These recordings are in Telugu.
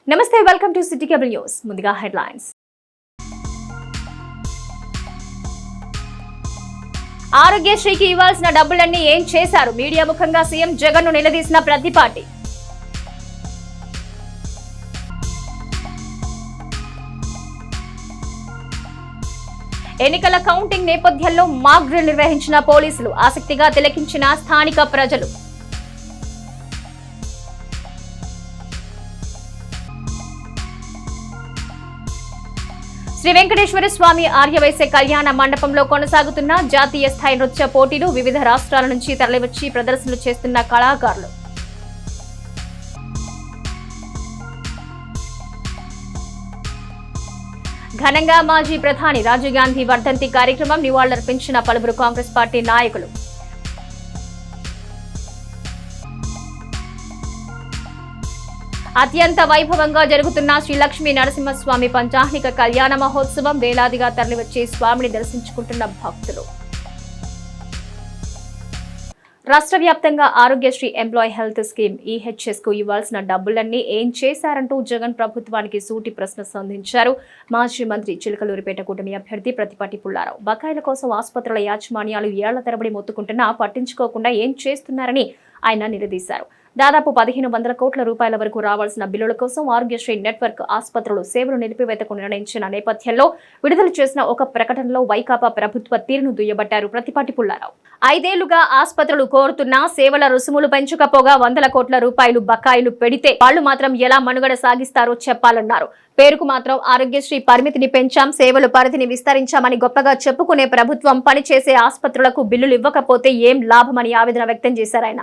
నమస్తే, welcome to city cable news. ముందుగా హెడ్లైన్స్. ఆరోగ్యశ్రీకి ఇవ్వాల్సిన డబ్బులన్నీ ఏం చేశారు? మీడియా ముఖంగా సీఎం జగన్ ను నిలదీసిన ప్రతిపాటి. ఎన్నికల కౌంటింగ్ నేపథ్యంలో మాక్ డ్రిల్ నిర్వహించిన పోలీసులు, ఆసక్తిగా తిలకించిన స్థానిక ప్రజలు. శ్రీ వెంకటేశ్వర స్వామి ఆర్యవైశ్య కళ్యాణ మండపంలో కొనసాగుతున్న జాతీయ స్థాయి నృత్య పోటీలు, వివిధ రాష్ట్రాల నుంచి తరలివచ్చి ప్రదర్శనలు చేస్తున్న కళాకారులు. ఘనంగా మాజీ ప్రధాని రాజీవ్ గాంధీ వర్ధంతి కార్యక్రమం, నివాళులర్పించిన పలువురు కాంగ్రెస్ పార్టీ నాయకులు. అత్యంత వైభవంగా జరుగుతున్న శ్రీ లక్ష్మీ నరసింహస్వామి పంచాహ్నిక కళ్యాణ మహోత్సవం, వేలాదిగా తరలివచ్చి స్వామిని దర్శించుకుంటున్న భక్తులు. రాష్ట్ర వ్యాప్తంగా Aarogyasri employee health scheme EHS కు ఇవ్వాల్సిన డబ్బులన్నీ ఏం చేశారంటూ జగన్ ప్రభుత్వానికి సూటి ప్రశ్న సంధించారు మాజీ మంత్రి చిలకలూరిపేట కూటమి అభ్యర్థి ప్రతిపాటి పుల్లారావు. బకాయిల కోసం ఆసుపత్రుల యాజమాన్యాలు ఏళ్ల తరబడి మొత్తుకుంటున్నా పట్టించుకోకుండా ఏం చేస్తున్నారని ఆయన నిలదీశారు. దాదాపు 1500 కోట్ల రూపాయల వరకు రావాల్సిన బిల్లుల కోసం ఆరోగ్యశ్రీ నెట్వర్క్ ఆసుపత్రులు సేవలు నిలిపివేతకు నిర్ణయించిన నేపథ్యంలో విడుదల చేసిన ఒక ప్రకటనలో వైకాపా ప్రభుత్వ తీరును దుయ్యబట్టారు ప్రతిపాటి పుల్లారావు. 5 ఏళ్లుగా ఆసుపత్రులు కోరుతున్న సేవల రుసుములు పెంచకపోగా 100 కోట్ల రూపాయలు బకాయిలు పెడితే వాళ్లు మాత్రం ఎలా మనుగడ సాగిస్తారో చెప్పాలన్నారు. పేరుకు మాత్రం ఆరోగ్యశ్రీ పరిమితిని పెంచాం, సేవల పరిధిని విస్తరించామని గొప్పగా చెప్పుకునే ప్రభుత్వం పనిచేసే ఆసుపత్రులకు బిల్లులు ఇవ్వకపోతే ఏం లాభమని ఆవేదన వ్యక్తం చేశారు ఆయన.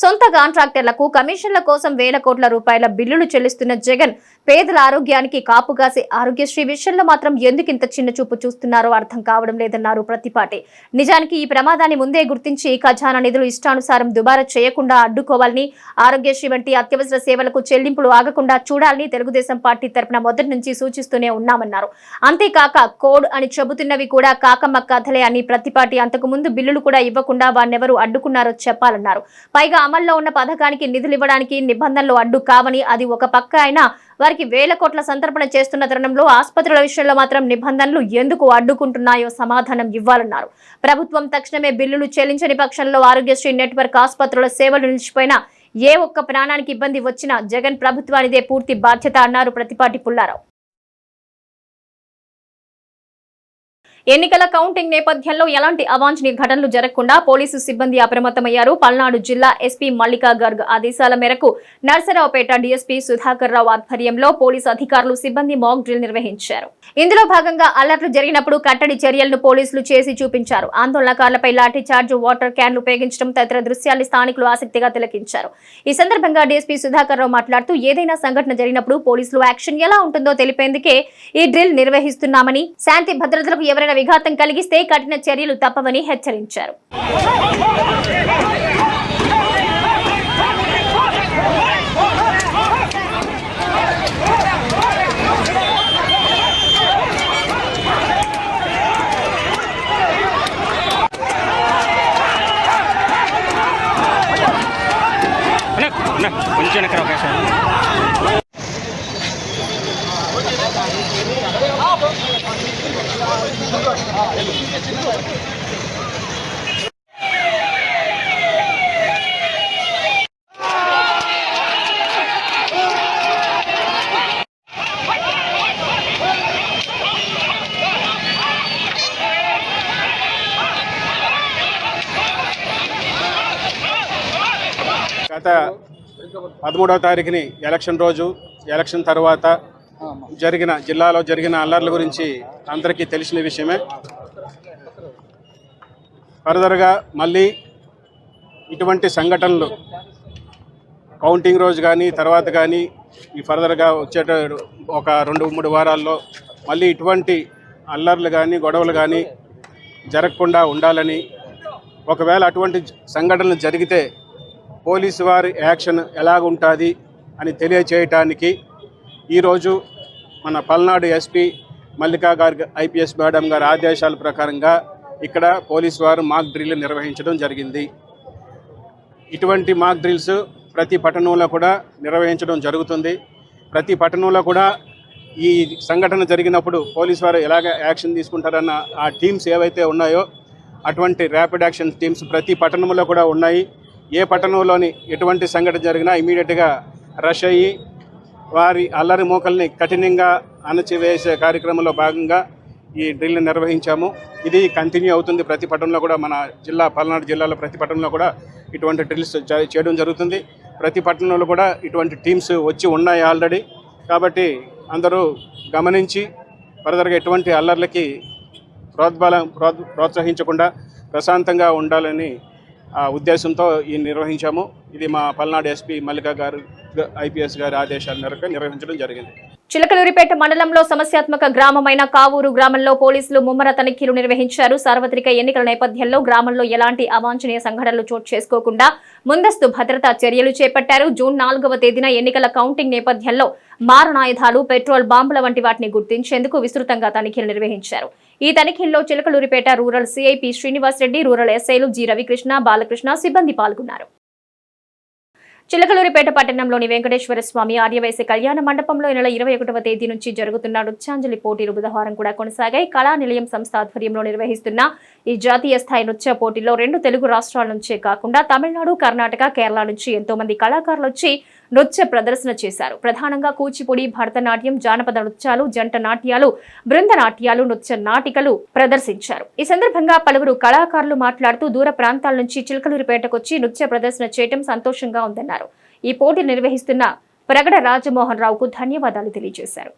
సొంత కాంట్రాక్టర్లకు కమిషన్ల కోసం 1000 కోట్ల రూపాయల బిల్లులు చెల్లిస్తున్న జగన్ పేదల ఆరోగ్యానికి కాపుగాసే ఆరోగ్యశ్రీ విషయంలో మాత్రం ఎందుకింత చిన్న చూపు చూస్తున్నారో అర్థం కావడం లేదన్నారు ప్రతిపాటి. నిజానికి ఈ ప్రమాదాన్ని ముందే గుర్తించి ఖజానా నిధులు ఇష్టానుసారం దుబారా చేయకుండా అడ్డుకోవాలని, ఆరోగ్యశ్రీ వంటి అత్యవసర సేవలకు చెల్లింపులు ఆగకుండా చూడాలని తెలుగుదేశం పార్టీ తరపున మొదటి నుంచి సూచిస్తూనే ఉన్నామన్నారు. అంతేకాక కోడ్ అని చెబుతున్నవి కూడా కాకమ్మ కథలే అని ప్రతిపాటి అంతకు ముందు బిల్లులు కూడా ఇవ్వకుండా వారినెవరు అడ్డుకున్నారో చెప్పాలన్నారు. పైగా అమల్లో ఉన్న పథకానికి నిధులు ఇవ్వడానికి నిబంధనలు అడ్డు కావని, అది ఒక పక్క అయినా వారికి 1000 కోట్ల సంతర్పణ చేస్తున్న తరుణంలో ఆసుపత్రుల విషయంలో మాత్రం నిబంధనలు ఎందుకు అడ్డుకుంటున్నాయో సమాధానం ఇవ్వాలన్నారు. ప్రభుత్వం తక్షణమే బిల్లులు చెల్లించని పక్షంలో ఆరోగ్యశ్రీ నెట్వర్క్ ఆసుపత్రుల సేవలు నిలిచిపోయినా ఏ ఒక్క ప్రాణానికి ఇబ్బంది వచ్చినా జగన్ ప్రభుత్వానిదే పూర్తి బాధ్యత అన్నారు ప్రతిపాటి పుల్లారావు. ఎన్నికల కౌంటింగ్ నేపథ్యంలో ఎలాంటి అవాంఛనీయ ఘటనలు జరగకుండా పోలీసు సిబ్బంది అప్రమత్తమయ్యారు. పల్నాడు జిల్లా ఎస్పీ మల్లికా గర్గ్ ఆదేశాల మేరకు నర్సరావుపేట డీఎస్పీ సుధాకర్ రావు ఆధ్వర్యంలో పోలీసు అధికారులు సిబ్బంది మాక్ డ్రిల్ నిర్వహించారు. ఇందులో భాగంగా అలర్ట్లు జరిగినప్పుడు కట్టడి చర్యలను పోలీసులు చేసి చూపించారు. ఆందోళనకారులపై లాఠీ చార్జ్, వాటర్ క్యాన్లు ఉపయోగించడం తదితర దృశ్యాన్ని స్థానికులు ఆసక్తిగా తిలకించారు. ఈ సందర్భంగా డీఎస్పీ సుధాకర్ రావు మాట్లాడుతూ ఏదైనా సంఘటన జరిగినప్పుడు పోలీసులు యాక్షన్ ఎలా ఉంటుందో తెలిపేందుకే ఈ డ్రిల్ నిర్వహిస్తున్నామని, శాంతి భద్రతలకు ఎవరైనా విఘాతం కలిగిస్తే కఠిన చర్యలు తప్పవని హెచ్చరించారు. గత 13వ తారీఖుని ఎలక్షన్ రోజు, ఎలక్షన్ తర్వాత జిల్లాలో జరిగిన అల్లర్ల గురించి అందరికీ తెలిసిన విషయమే. ఫర్దర్గా మళ్ళీ ఇటువంటి సంఘటనలు కౌంటింగ్ రోజు కానీ తర్వాత కానీ ఈ ఫర్దర్గా వచ్చేట ఒక 2-3 వారాల్లో మళ్ళీ ఇటువంటి అల్లర్లు కానీ గొడవలు కానీ జరగకుండా ఉండాలని, ఒకవేళ అటువంటి సంఘటనలు జరిగితే పోలీసు వారి యాక్షన్ ఎలాగుంటుంది అని తెలియచేయటానికి ఈరోజు మన పల్నాడు ఎస్పీ మల్లికా గారి ఐపీఎస్ మేడం గారి ఆదేశాల ప్రకారంగా ఇక్కడ పోలీసు వారు మాక్ డ్రిల్ నిర్వహించడం జరిగింది. ఇటువంటి మాక్ డ్రిల్స్ ప్రతి పట్టణంలో కూడా నిర్వహించడం జరుగుతుంది. ప్రతి పట్టణంలో కూడా ఈ సంఘటన జరిగినప్పుడు పోలీసు వారు ఎలాగ యాక్షన్ తీసుకుంటారన్న ఆ టీమ్స్ ఏవైతే ఉన్నాయో అటువంటి ర్యాపిడ్ యాక్షన్ టీమ్స్ ప్రతి పట్టణంలో కూడా ఉన్నాయి. ఏ పట్టణంలోని ఎటువంటి సంఘటన జరిగినా ఇమీడియట్గా రష్ అయ్యి వారి అల్లరి మోకల్ని కఠినంగా అణచివేసే కార్యక్రమంలో భాగంగా ఈ డ్రిల్ని నిర్వహించాము. ఇది కంటిన్యూ అవుతుంది. ప్రతి పట్టణంలో కూడా మన పల్నాడు జిల్లాలో ప్రతి పట్టణంలో కూడా ఇటువంటి డ్రిల్స్ చేయడం జరుగుతుంది. ప్రతి పట్టణంలో కూడా ఇటువంటి టీమ్స్ వచ్చి ఉన్నాయి ఆల్రెడీ. కాబట్టి అందరూ గమనించి ఫర్దర్గా ఎటువంటి అల్లర్లకి ప్రోత్సహించకుండా ప్రశాంతంగా ఉండాలని ఉద్దేశంతో ఈ నిర్వహించాము. ఇది మా పల్నాడు ఎస్పీ మల్లికా గారు ఐపీఎస్ గారి ఆదేశాల మేరకు నిర్వహించడం జరిగింది. చిలకలూరిపేట మండలంలో సమస్యాత్మక గ్రామమైన కావూరు గ్రామంలో పోలీసులు ముమ్మర తనిఖీలు నిర్వహించారు. సార్వత్రిక ఎన్నికల నేపథ్యంలో గ్రామంలో ఎలాంటి అవాంఛనీయ సంఘటనలు చోటు చేసుకోకుండా ముందస్తు భద్రతా చర్యలు చేపట్టారు. జూన్ 4వ తేదీన ఎన్నికల కౌంటింగ్ నేపథ్యంలో మారణాయుధాలు, పెట్రోల్ బాంబుల వంటి వాటిని గుర్తించేందుకు విస్తృతంగా తనిఖీలు నిర్వహించారు. ఈ తనిఖీల్లో Chilakaluripet rural CIP Srinivas Reddy, rural ఎస్ఐలు జి రవికృష్ణ, బాలకృష్ణ సిబ్బంది పాల్గొన్నారు. చిలకలూరిపేట పట్టణంలోని వెంకటేశ్వర స్వామి ఆర్యవైశ్య కళ్యాణ మండపంలో ఈ నెల 21వ తేదీ నుంచి జరుగుతున్న నృత్యాంజలి పోటీలు బుధవారం కూడా కొనసాగాయి. కళా నిలయం సంస్థ ఆధ్వర్యంలో నిర్వహిస్తున్న ఈ జాతీయ స్థాయి నృత్య పోటీల్లో 2 తెలుగు రాష్ట్రాల నుంచే కాకుండా తమిళనాడు, కర్ణాటక, కేరళ నుంచి ఎంతో మంది కళాకారులు వచ్చి నృత్య ప్రదర్శన చేశారు. ప్రధానంగా కూచిపూడి, భరతనాట్యం, జానపద నృత్యాలు, జంట నాట్యాలు, బృంద నాట్యాలు, నృత్య నాటికలు ప్రదర్శించారు. ఈ సందర్భంగా పలువురు కళాకారులు మాట్లాడుతూ దూర ప్రాంతాల నుంచి చిలకలూరిపేటకొచ్చి నృత్య ప్రదర్శన చేయడం సంతోషంగా ఉందన్నారు. ఈ పోటీ నిర్వహిస్తున్న ప్రగడ రాజమోహన్ రావుకు ధన్యవాదాలు తెలియజేశారు.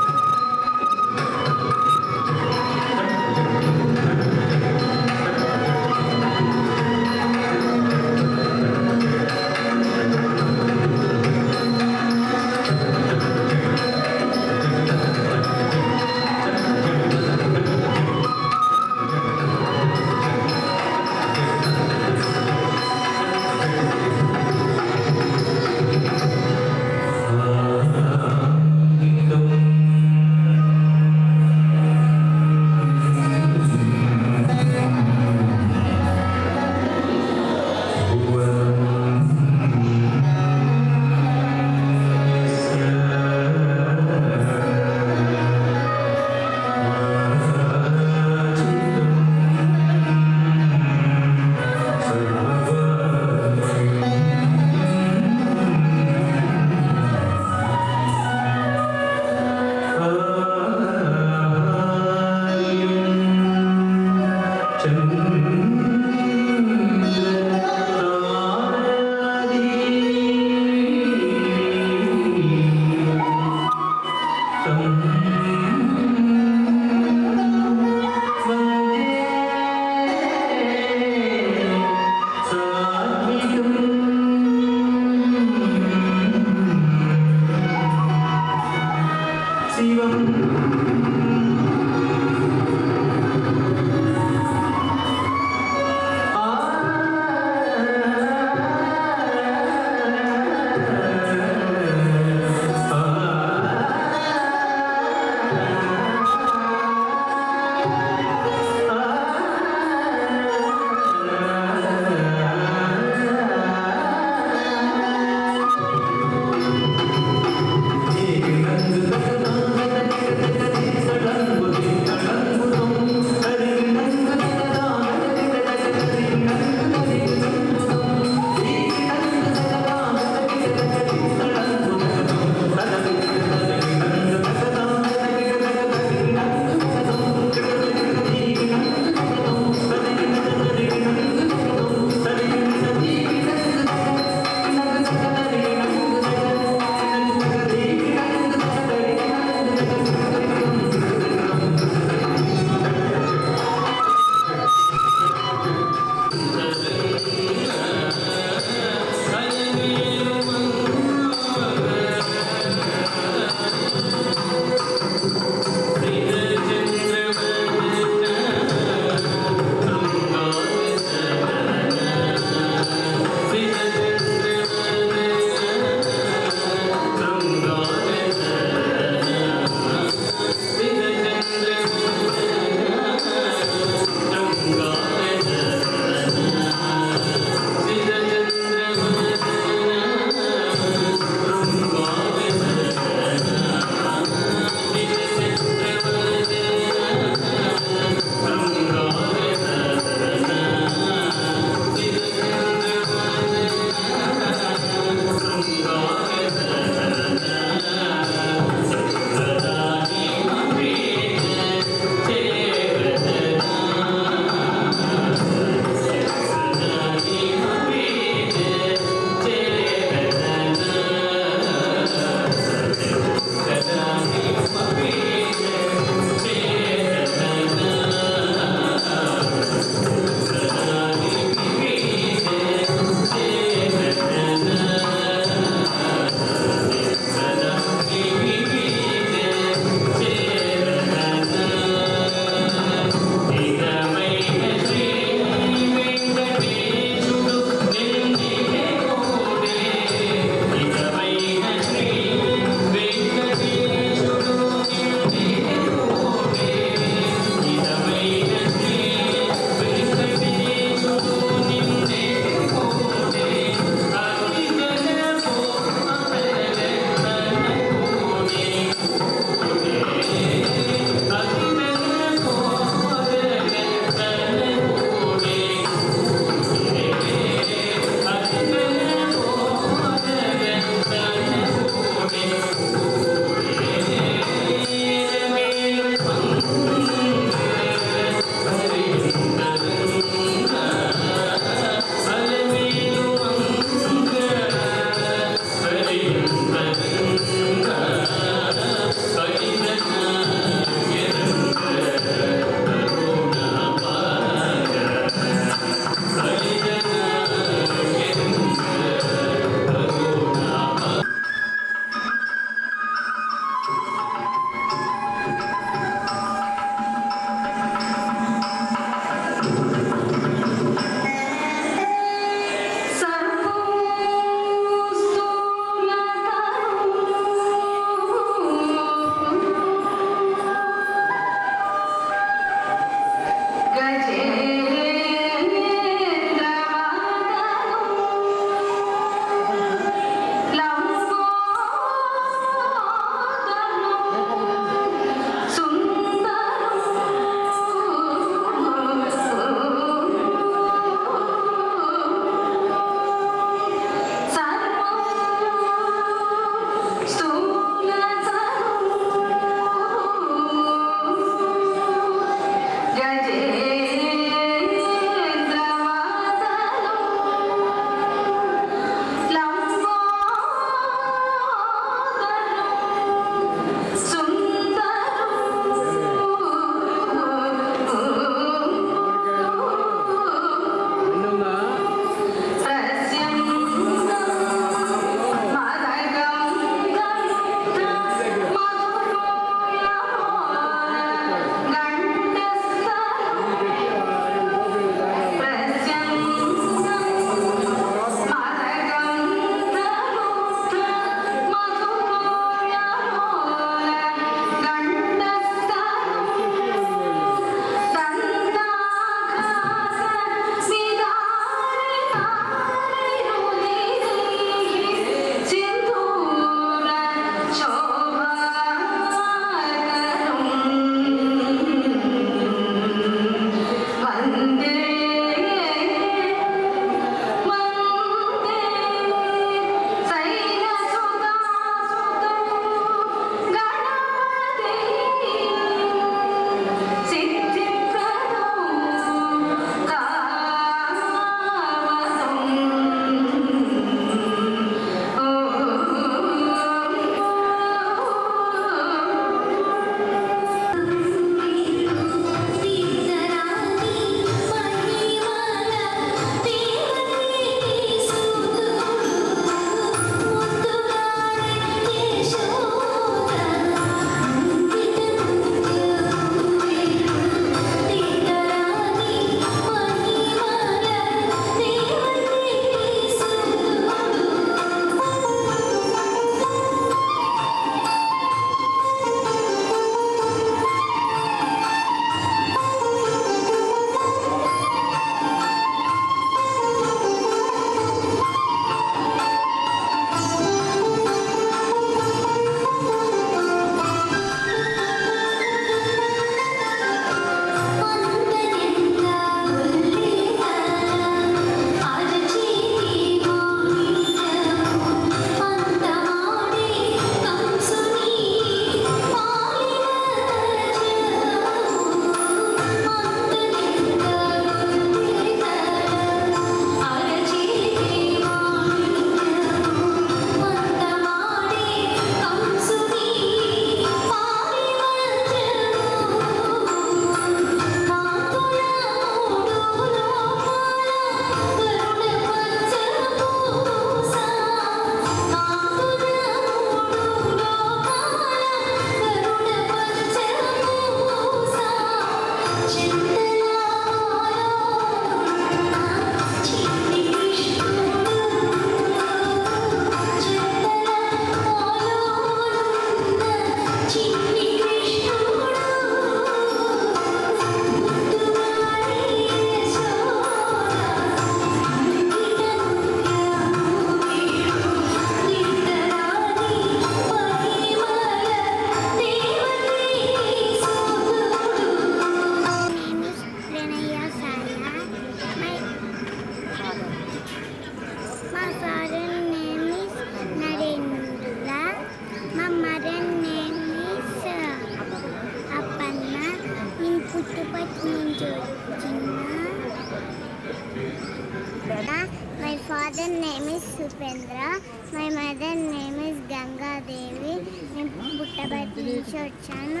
నుంచి వచ్చాను.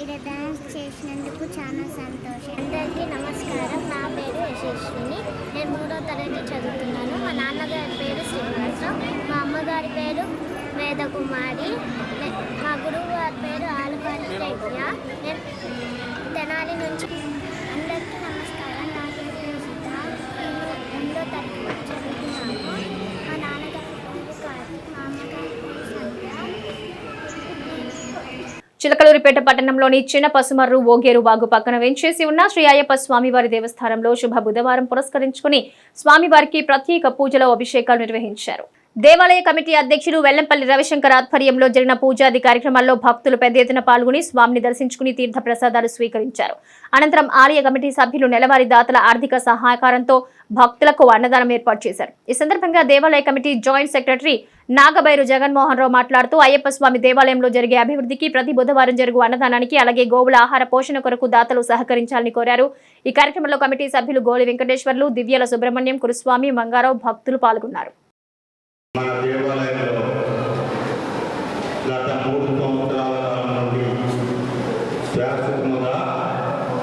ఇక్కడ డాన్స్ చేసినందుకు చాలా సంతోషం. అందరికీ నమస్కారం. నా పేరు యశస్విని. నేను 3వ తరగతి చదువుతున్నాను. మా నాన్నగారి పేరు శ్రీనివాసరావు, మా అమ్మగారి పేరు వేదకుమారి, మా గురువు గారి పేరు ఆలుపాటి ప్రజ్ఞ. నేను తెనాలి నుంచి. అందరికీ నమస్కారం. నా పేరు యోషిత. నేను 2వ తరగతి చదువుతున్నాను. మా నాన్నగారి పేరు కార్తీక్, మా అమ్మగారి పేరు సంధ్య. చిలకలూరిపేట పట్టణంలోని చిన్న పసుమర్రు ఓగేరు వాగు పక్కన వెంచేసి ఉన్న శ్రీ అయ్యప్ప స్వామివారి దేవస్థానంలో శుభ బుధవారం పురస్కరించుకుని స్వామివారికి ప్రత్యేక పూజలు అభిషేకాలు నిర్వహించారు. దేవాలయ కమిటీ అధ్యక్షులు వెల్లంపల్లి రవిశంకర్ ఆధ్వర్యంలో జరిగిన పూజాది కార్యక్రమాల్లో భక్తులు పెద్ద ఎత్తున పాల్గొని స్వామిని దర్శించుకుని తీర్థ ప్రసాదాలు స్వీకరించారు. అనంతరం ఆలయ కమిటీ సభ్యులు నెలవారీ దాతల ఆర్థిక సహకారంతో భక్తులకు అన్నదానం ఏర్పాటు చేశారు. ఈ సందర్భంగా దేవాలయ committee joint secretary Nagabairu Jaganmohan Rao మాట్లాడుతూ అయ్యప్ప స్వామి దేవాలయంలో జరిగే అభివృద్ధికి ప్రతి బుధవారం జరుగు అన్నదానానికి అలాగే గోవుల ఆహార పోషణ కొరకు దాతలు సహకరించాలని కోరారు. ఈ కార్యక్రమంలో కమిటీ సభ్యులు గోలి వెంకటేశ్వర్లు, దివ్యాల సుబ్రహ్మణ్యం, కురుస్వామి, మంగారావు భక్తులు పాల్గొన్నారు. మన దేవాలయంలో గత 3 సంవత్సరాల కాలం నుండి శాశ్వతముగా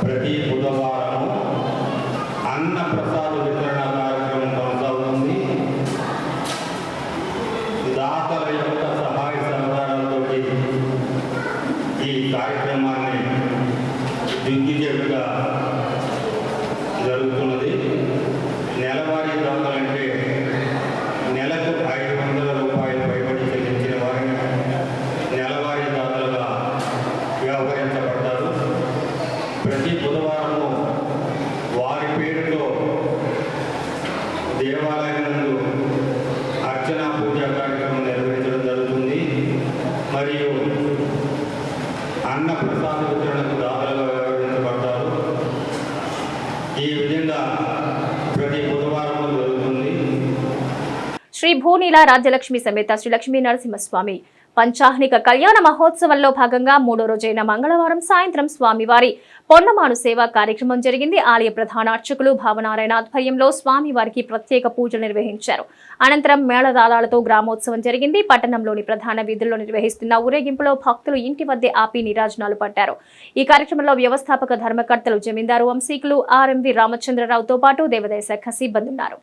ప్రతి బుధవారం అన్న ప్రసాద వితరణ కార్యక్రమం కొనసాగుతుంది. దాతల యొక్క సహాయ సహకారాలతో ఈ కార్యక్రమాన్ని దిగ్విజయంగా జరుగుతున్నది. నెలవారీ దాతలంటే నెలకు 500 రూపాయలు పైబడి చెల్లించిన వారిని నెలవారీ దాతలుగా వ్యవహరించబడతారు. ప్రతి బుధవారము వారి పేరుతో దేవాలయం నందు అర్చన పూజా కార్యక్రమం నిర్వహించడం జరుగుతుంది. మరియు అన్న ప్రసాద వితరణకు దాతలుగా వ్యవహరించబడతారు. ఈ విధంగా ప్రతి బుధవారం జరుగుతుంది. శ్రీ భూనీల రాజ్యలక్ష్మి సమేత శ్రీ లక్ష్మీ నరసింహస్వామి పంచాహ్నిక కళ్యాణ మహోత్సవంలో భాగంగా 3వ రోజైన మంగళవారం సాయంత్రం స్వామివారి పొన్నమాను సేవా కార్యక్రమం జరిగింది. ఆలయ ప్రధాన అర్చకులు భావనారాయణ ఆధ్వర్యంలో స్వామివారికి ప్రత్యేక పూజలు నిర్వహించారు. అనంతరం మేళతాళాలతో గ్రామోత్సవం జరిగింది. పట్టణంలోని ప్రధాన వీధుల్లో నిర్వహిస్తున్న ఊరేగింపులో భక్తులు ఇంటి వద్దే ఆపి నీరాజనాలు పట్టారు. ఈ కార్యక్రమంలో వ్యవస్థాపక ధర్మకర్తలు జమీందారు వంశీకులు ఆర్ఎంవి రామచంద్రరావుతో పాటు దేవాదాయ శాఖ సిబ్బంది ఉన్నారు.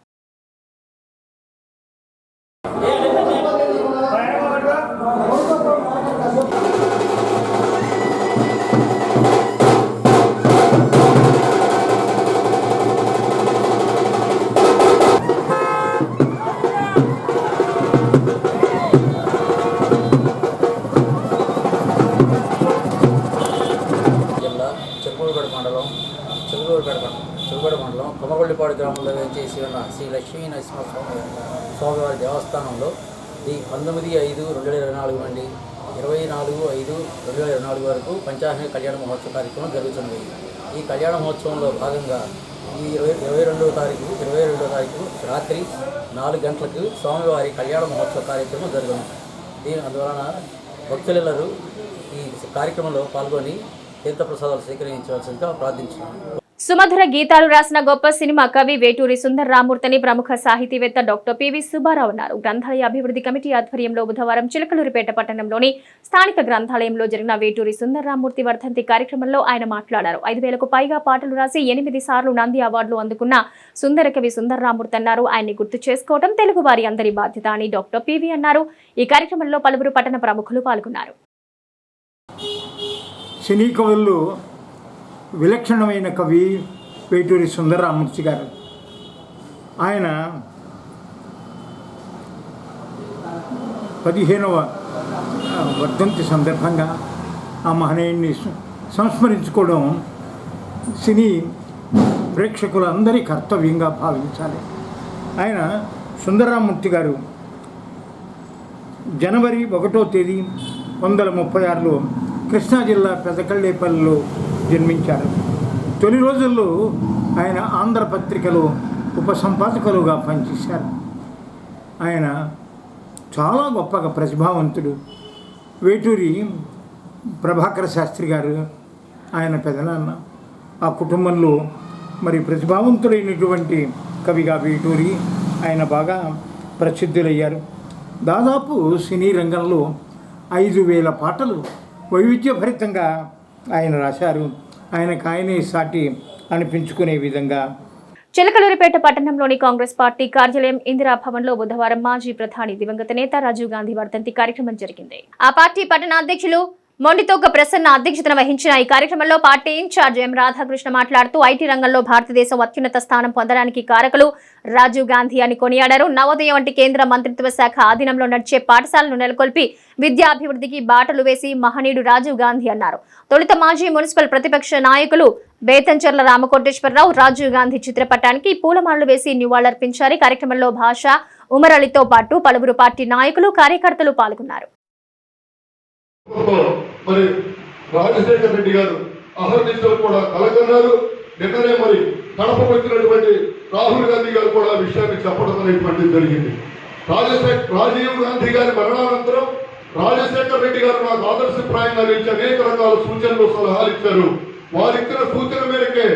చిలుగూడ మండలం కొమగొల్లిపాడు గ్రామంలో వేంచేసి ఉన్న శ్రీ లక్ష్మీ నరసింహస్వామివారి దేవస్థానంలో ఈ 19/5/2024 నుండి 24/5/2024 వరకు పంచాహ్నిక కళ్యాణ మహోత్సవ కార్యక్రమం జరుగుతుంది. ఈ కళ్యాణ మహోత్సవంలో భాగంగా ఈ 22వ తారీఖు రాత్రి 4 గంటలకు స్వామివారి కళ్యాణ మహోత్సవ కార్యక్రమం జరుగుతుంది. అందువలన భక్తులెల్లరూ ఈ కార్యక్రమంలో పాల్గొని తీర్థప్రసాదాలు స్వీకరించవలసిందిగా ప్రార్థించున్నాను. సుమధుర గీతాలు రాసిన గొప్ప సినిమా కవి వేటూరి సుందర రామూర్తిని ప్రముఖ సాహితీవేత్త డాక్టర్ పివి సుబ్బారావు అన్నారు. గ్రంథాలయ అభివృద్ధి కమిటీ ఆధ్వర్యంలో బుధవారం చిలకలూరిపేట పట్టణంలోని స్థానిక గ్రంథాలయంలో జరిగిన వేటూరి సుందర రామూర్తి వర్ధంతి కార్యక్రమంలో ఆయన మాట్లాడారు. 5,000కు పైగా పాటలు రాసి 8 సార్లు నంది అవార్డులు అందుకున్న సుందర కవి సుందర రామూర్తి అన్నారు. ఆయన్ని గుర్తు చేసుకోవడం తెలుగువారి అందరి బాధ్యత అని డాక్టర్ పివి అన్నారు. ఈ కార్యక్రమంలో పలువురు పట్టణ ప్రముఖులు పాల్గొన్నారు. సినీ కవుల్లో విలక్షణమైన కవి వేటూరి సుందర రామూర్తి గారు. ఆయన 15వ వర్ధంతి సందర్భంగా ఆ మహనీయుడిని సంస్మరించుకోవడం సినీ ప్రేక్షకులందరి కర్తవ్యంగా భావించాలి. ఆయన సుందరరామూర్తి గారు జనవరి 1వ తేదీ 1936లో కృష్ణా జిల్లా పెదకళ్ళేపల్లిలో జన్మించారు. తొలి రోజుల్లో ఆయన ఆంధ్రపత్రికలో ఉపసంపాదకులుగా పనిచేశారు. ఆయన చాలా గొప్పగా ప్రతిభావంతుడు. వేటూరి ప్రభాకర శాస్త్రి గారు ఆయన పెదనాన్న. ఆ కుటుంబంలో మరి ప్రతిభావంతుడైనటువంటి కవిగా వేటూరి ఆయన బాగా ప్రసిద్ధులయ్యారు. దాదాపు సినీ రంగంలో 5,000 పాటలు వైవిధ్యభరితంగా ఆయన రాశారు. ఆయనకు ఆయనే సాటి అనిపించుకునే విధంగా. చిలకలూరిపేట పట్టణంలోని కాంగ్రెస్ పార్టీ కార్యాలయం ఇందిరాభవన్లో బుధవారం మాజీ ప్రధాని దివంగత నేత రాజీవ్ గాంధీ వర్ధంతి కార్యక్రమం జరిగింది. ఆ పార్టీ పట్టణ అధ్యక్షులు మొండితోక ప్రసన్న అధ్యక్షతన వహించిన ఈ కార్యక్రమంలో పార్టీ ఇన్ఛార్జ్ ఎం రాధాకృష్ణ మాట్లాడుతూ ఐటీ రంగంలో భారతదేశం అత్యున్నత స్థానం పొందడానికి కారకులు రాజీవ్ గాంధీ అని కొనియాడారు. నవోదయం వంటి కేంద్ర మంత్రిత్వ శాఖ ఆధీనంలో నడిచే పాఠశాలను నెలకొల్పి విద్యాభివృద్ధికి బాటలు వేసి మహనీయుడు రాజీవ్ గాంధీ అన్నారు. తొలుత మాజీ మున్సిపల్ ప్రతిపక్ష నాయకులు బేతంచెర్ల రామకోటేశ్వరరావు రాజీవ్ గాంధీ చిత్రపటానికి పూలమాలలు వేసి నివాళులర్పించారు. కార్యక్రమంలో భాష ఉమర్ అలీతో పాటు పలువురు పార్టీ నాయకులు కార్యకర్తలు పాల్గొన్నారు. మరి రాజశేఖర రెడ్డి గారు అహర్నిశలు కూడా కలగన్నారు. నిన్ననే మరి కడపకు వచ్చినటువంటి రాహుల్ గాంధీ గారు కూడా విషయాన్ని చెప్పడం అనేటువంటిది జరిగింది. రాజీవ్ గాంధీ గారి మరణానంతరం రాజశేఖర రెడ్డి గారు నాకు ఆదర్శప్రాయంగా నిలిచి అనేక రకాల సూచనలు సలహాలు ఇచ్చారు. వారిచ్చిన సూచన మేరకే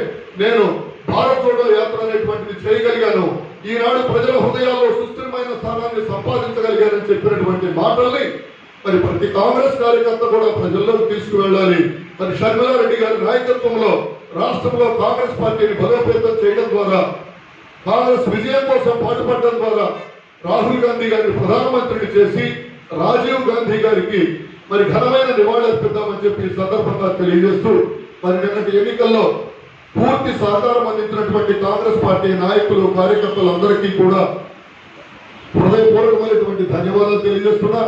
నేను భారత్ జోడో యాత్ర అనేటువంటిది చేయగలిగాను. ఈనాడు ప్రజల హృదయాల్లో సుస్థిరమైన స్థానాన్ని సంపాదించగలిగానని చెప్పినటువంటి మాటల్ని మరి ప్రతి కాంగ్రెస్ కార్యకర్త కూడా ప్రజల్లోకి తీసుకువెళ్ళాలి. మరి షర్మిలారెడ్డి గారి నాయకత్వంలో రాష్ట్రంలో కాంగ్రెస్ పార్టీని బలోపేతం చేయడం ద్వారా, కాంగ్రెస్ విజయం కోసం పాటుపడడం ద్వారా రాహుల్ గాంధీ గారిని ప్రధానమంత్రిని చేసి రాజీవ్ గాంధీ గారికి మరి ఘనమైన నివాళులర్పిద్దామని చెప్పి ఈ సందర్భంగా తెలియజేస్తూ, మరి నిన్నటి ఎన్నికల్లో పూర్తి సహకారం అందించినటువంటి కాంగ్రెస్ పార్టీ నాయకులు కార్యకర్తలు అందరికీ కూడా హృదయపూర్వకమైనటువంటి ధన్యవాదాలు తెలియజేస్తున్నా.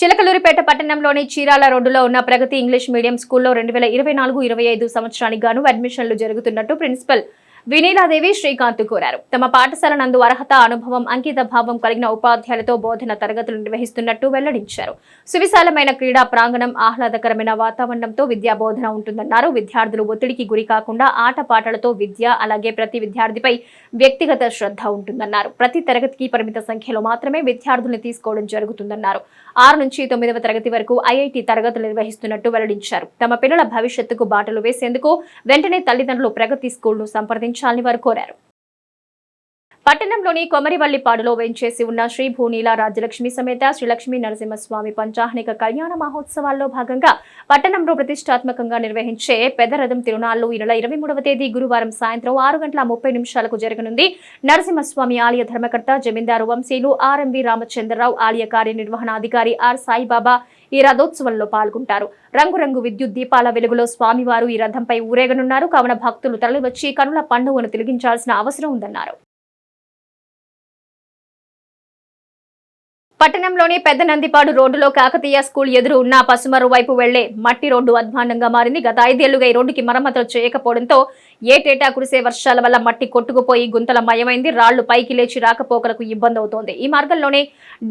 చిలకలూరిపేట పట్టణంలోని చీరాల రోడ్డులో ఉన్న ప్రగతి ఇంగ్లీష్ మీడియం స్కూల్లో 2024-25 సంవత్సరానికి గాను అడ్మిషన్లు జరుగుతున్నట్టు ప్రిన్సిపల్ వినీలాదేవి శ్రీకాంత్ కోరారు. తమ పాఠశాల నందు అర్హత, అనుభవం, అంకిత భావం కలిగిన ఉపాధ్యాయులతో బోధన తరగతులు నిర్వహిస్తున్నట్టు వెల్లడించారు. సువిశాలమైన క్రీడా ప్రాంగణం, ఆహ్లాదకరమైన వాతావరణంతో విద్యా బోధన ఉంటుందన్నారు. విద్యార్థులు ఒత్తిడికి గురి కాకుండా ఆటపాటలతో విద్య, అలాగే ప్రతి విద్యార్థిపై వ్యక్తిగత శ్రద్ధ ఉంటుందన్నారు. ప్రతి తరగతికి పరిమిత సంఖ్యలో మాత్రమే విద్యార్థుల్ని తీసుకోవడం జరుగుతుందన్నారు. 6 నుంచి 9వ తరగతి వరకు ఐఐటి తరగతులు నిర్వహిస్తున్నట్టు వెల్లడించారు. తమ పిల్లల భవిష్యత్తుకు బాటలు వేసేందుకు వెంటనే తల్లిదండ్రులు ప్రగతి స్కూల్ను సంప్రదించాలని వారు కోరారు. పట్టణంలోని కొమరివల్లిపాడులో వేంచేసి ఉన్న శ్రీ భూనీల రాజ్యలక్ష్మి సమేత శ్రీలక్ష్మీ నరసింహస్వామి పంచాహ్నిక కళ్యాణ మహోత్సవాల్లో భాగంగా పట్టణంలో ప్రతిష్టాత్మకంగా నిర్వహించే పెదరథం తిరునాళ్లు ఈ నెల 23వ తేదీ గురువారం సాయంత్రం 6:30 జరగనుంది. నరసింహస్వామి ఆలయ ధర్మకర్త జమీందారు వంశీలు ఆర్ఎంవి రామచంద్రరావు, ఆలయ కార్యనిర్వహణాధికారి ఆర్ సాయిబాబా ఈ రథోత్సవంలో పాల్గొంటారు. రంగురంగు విద్యుత్ దీపాల వెలుగులో స్వామివారు ఈ రథంపై ఊరేగనున్నారు. కావున భక్తులు తరలివచ్చి కనుల పండుగను తిలకించాల్సిన అవసరం ఉందన్నారు. పట్టణంలోని పెద్ద నందిపాడు రోడ్డులో కాకతీయ స్కూల్ ఎదురు ఉన్న పసుమరు వైపు వెళ్లే మట్టి రోడ్డు అధ్వాన్నంగా మారింది. గత 5 ఏళ్లుగా ఈ రోడ్డుకి మరమ్మతులు చేయకపోవడంతో ఏటేటా కురిసే వర్షాల వల్ల మట్టి కొట్టుకుపోయి గుంతలమయమైంది. రాళ్లు పైకి లేచి రాకపోకలకు ఇబ్బంది అవుతోంది. ఈ మార్గంలోనే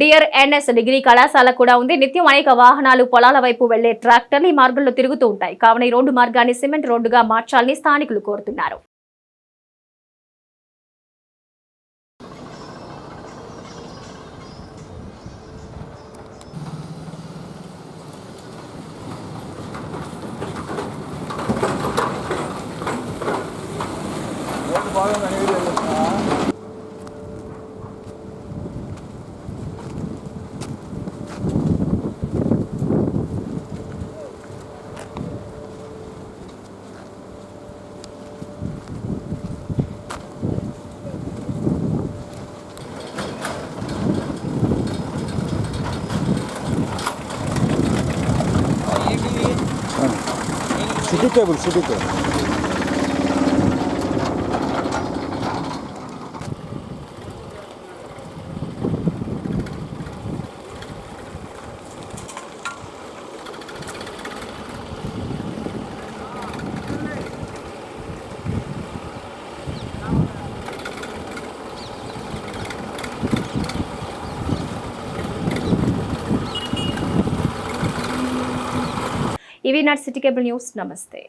డియర్ ఎన్ఎస్ డిగ్రీ కళాశాల కూడా ఉంది. నిత్యం అనేక వాహనాలు పొలాల వైపు వెళ్లే ట్రాక్టర్లు ఈ మార్గంలో తిరుగుతూ ఉంటాయి. కావున ఈ రోడ్డు మార్గాన్ని సిమెంట్ రోడ్డుగా మార్చాలని స్థానికులు కోరుతున్నారు. సిటీ కేబుల్ ఇవి నాటి సిటీ కేబుల్ న్యూస్. నమస్తే.